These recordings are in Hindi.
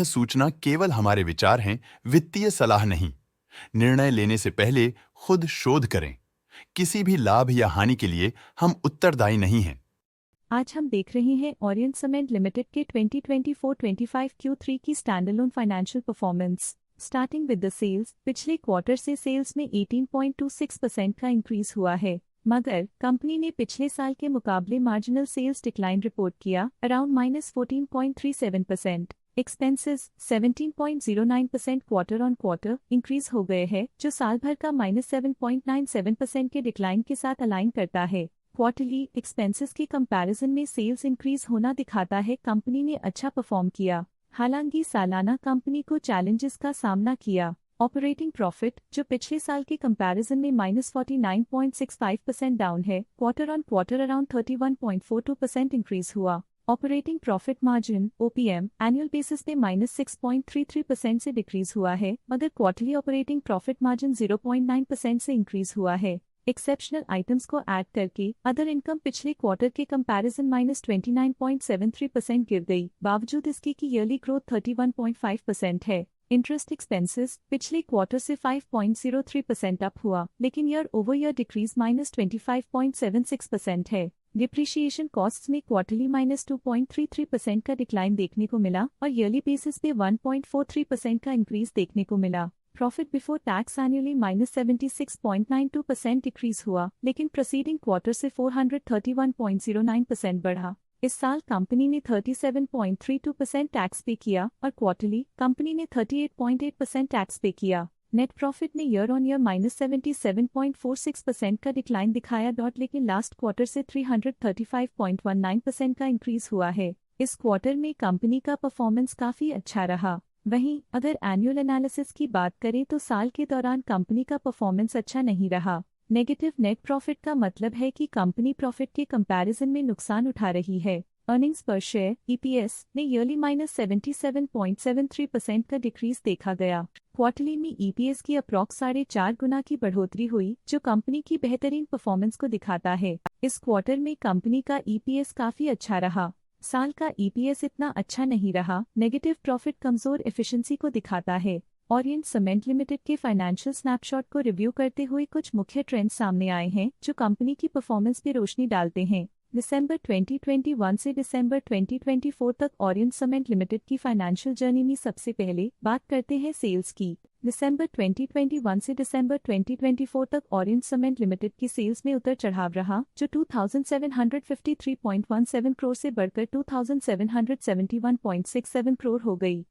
सूचना केवल हमारे विचार हैं, वित्तीय सलाह नहीं। निर्णय लेने से पहले खुद शोध करें। किसी भी लाभ या हानि के लिए हम उत्तरदायी नहीं हैं। आज हम देख रहे हैं ओरिएंट सीमेंट लिमिटेड के 2024-25 Q3 की standalone financial performance. Starting with the sales, पिछले क्वार्टर से सेल्स में 18.26% का इंक्रीज हुआ है, मगर कंपनी ने पिछले साल के मुकाबले मार्जिनल सेल्स डिक्लाइन रिपोर्ट किया, around -14.37%। Expenses 17.09% quarter on quarter increase हो गए हैं, जो साल भर का -7.97% के डिक्लाइन के साथ अलाइन करता है। क्वार्टरली एक्सपेंसेस के कंपैरिजन में सेल्स इंक्रीज होना दिखाता है कंपनी ने अच्छा परफॉर्म किया। हालांकि सालाना कंपनी को चैलेंजेस का सामना किया। ऑपरेटिंग प्रॉफिट, जो पिछले साल के कंपैरिजन में -49.65% डाउन है, quarter on quarter around 31.42% increase हुआ। Operating profit margin OPM annual basis पे -6.33% से डिक्रीज हुआ है, मगर क्वार्टरली ऑपरेटिंग प्रॉफिट मार्जिन 0.9% से इंक्रीज हुआ है। एक्सेप्शनल आइटम्स को ऐड करके अदर इनकम पिछले क्वार्टर के कंपैरिजन -29.73% गिर गई, बावजूद इसके कि ईयरली ग्रोथ 31.5% है। इंटरेस्ट एक्सपेंसेस पिछले क्वार्टर से 5.03% अप हुआ, लेकिन ईयर ओवर ईयर डिक्रीज -25.76% है। डिप्रिशिएशन कॉस्ट्स में क्वार्टरली -2.33% का डिक्लाइन देखने को मिला और ईयरली बेसिस पे 1.43% का इंक्रीज देखने को मिला। Profit before tax annually -76.92% decrease हुआ, लेकिन प्रीसीडिंग क्वार्टर से 431.09% बढ़ा। इस साल कंपनी ने 37.32% टैक्स पे किया और क्वार्टरली कंपनी ने 38.8% टैक्स पे किया। नेट प्रॉफिट ने ईयर ऑन ईयर -77.46% का डिक्लाइन दिखाया, लेकिन लास्ट क्वार्टर से 335.19% का इंक्रीज हुआ है। इस क्वार्टर में कंपनी का परफॉर्मेंस काफी अच्छा रहा। वहीं अगर एनुअल एनालिसिस की बात करें तो साल के दौरान कंपनी का परफॉर्मेंस अच्छा नहीं रहा। नेगेटिव नेट प्रॉफिट का मतलब है कि कंपनी प्रॉफिट के कंपैरिजन में नुकसान उठा रही है। अर्निंग्स पर शेयर EPS ने ईयरली -77.73% का डिक्रीज देखा गया। क्वार्टरली में EPS की अप्रॉक्स 4.5 गुना की बढ़ोतरी हुई, जो कंपनी की बेहतरीन परफॉर्मेंस को दिखाता है। इस क्वार्टर में कंपनी का EPS काफी अच्छा रहा। साल का EPS इतना अच्छा नहीं रहा। नेगेटिव प्रॉफिट कमजोर एफिशिएंसी को दिखाता है। ओरिएंट सीमेंट लिमिटेड के फाइनेंशियल स्नैपशॉट को रिव्यू करते हुए कुछ मुख्य ट्रेंड्स सामने आए हैं, जो कंपनी की परफॉर्मेंस पर रोशनी डालते हैं। दिसंबर 2021 से दिसंबर 2024 तक ओरिएंट सीमेंट लिमिटेड की फाइनेंशियल जर्नी में सबसे पहले बात करते हैं सेल्स की। दिसंबर 2021 से दिसंबर 2024 तक ओरिएंट सीमेंट लिमिटेड की सेल्स में उतर चढ़ाव रहा, जो 2753.17 करोड़ से बढ़कर 2771.67 करोड़ हो गई।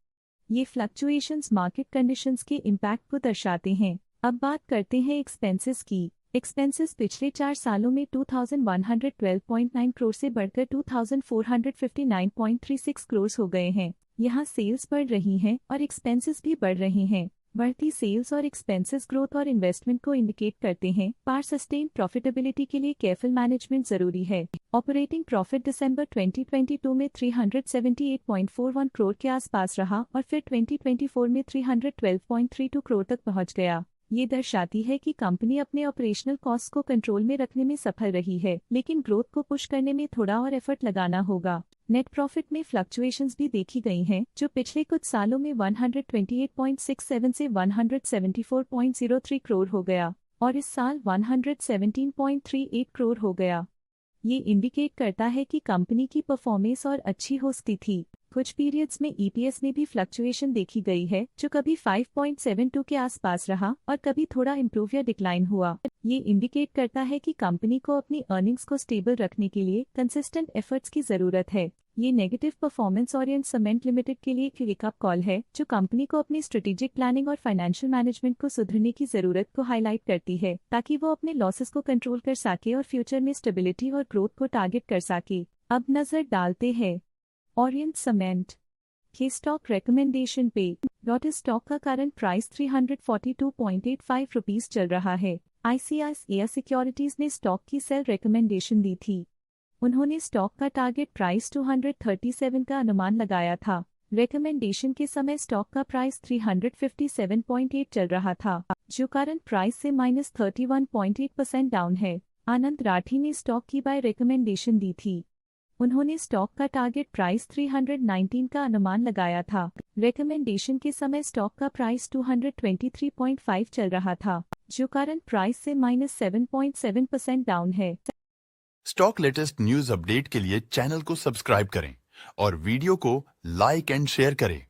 ये फ्लक्चुएशंस मार्केट कंडीशंस के इम्पैक्ट को दर्शाते हैं। अब बात करते हैं एक्सपेंसेस की। एक्सपेंसेस पिछले 4 सालों में 2112.9 करोड़ से बढ़कर 2459.36 करोड़ हो गए हैं। यहाँ सेल्स बढ़ रही हैं और एक्सपेंसेस भी बढ़ रहे हैं। बढ़ती सेल्स और एक्सपेंसेस ग्रोथ और इन्वेस्टमेंट को इंडिकेट करते हैं, पर सस्टेन प्रॉफिटेबिलिटी के लिए केयरफुल मैनेजमेंट जरूरी है। ऑपरेटिंग प्रॉफिट दिसंबर 2022 में 378.41 करोड़ के आसपास रहा और फिर 2024 में 312.32 करोड़ तक पहुंच गया। ये दर्शाती है कि कंपनी अपने ऑपरेशनल कॉस्ट को कंट्रोल में रखने में सफल रही है, लेकिन ग्रोथ को पुश करने में थोड़ा और एफर्ट लगाना होगा। नेट प्रॉफिट में फ्लक्चुएशंस भी देखी गई हैं, जो पिछले कुछ सालों में 128.67 से 174.03 करोड़ हो गया और इस साल 117.38 करोड़ हो गया। ये इंडिकेट करता है कि कंपनी की परफॉर्मेंस और अच्छी हो सकती थी। कुछ पीरियड्स में EPS में भी फ्लक्चुएशन देखी गई है, जो कभी 5.72 के आसपास रहा और कभी थोड़ा इम्प्रूव या डिक्लाइन हुआ। ये इंडिकेट करता है कि कंपनी को अपनी अर्निंग्स को स्टेबल रखने के लिए कंसिस्टेंट एफर्ट्स की जरूरत है। ये negative performance Orient cement limited के लिए एक वेकअप कॉल है, जो कंपनी को अपनी स्ट्रेटेजिक प्लानिंग और फाइनेंशियल मैनेजमेंट को सुधरने की जरूरत को हाईलाइट करती है, ताकि वो अपने लॉसेस को कंट्रोल कर सके और फ्यूचर में स्टेबिलिटी और ग्रोथ को टारगेट कर सके। अब नजर डालते हैं ओरिएंट सीमेंट के स्टॉक रिकमेंडेशन पे। स्टॉक का करंट प्राइस 342.85 रुपीस चल रहा है। ICICI सिक्योरिटीज ने स्टॉक की सेल रिकमेंडेशन दी थी। उन्होंने स्टॉक का टारगेट प्राइस 237 का अनुमान लगाया था। रिकमेंडेशन के समय स्टॉक का प्राइस 357.8 चल रहा था, जो करंट प्राइस से -31.8% डाउन है। आनंद राठी ने स्टॉक की बाय रिकमेंडेशन दी थी। उन्होंने स्टॉक का टारगेट प्राइस 319 का अनुमान लगाया था। रिकमेंडेशन के समय स्टॉक का प्राइस 223.5 चल रहा था, जो करंट प्राइस से -7.7% डाउन है। स्टॉक लेटेस्ट न्यूज अपडेट के लिए चैनल को सब्सक्राइब करें और वीडियो को लाइक एंड शेयर करें।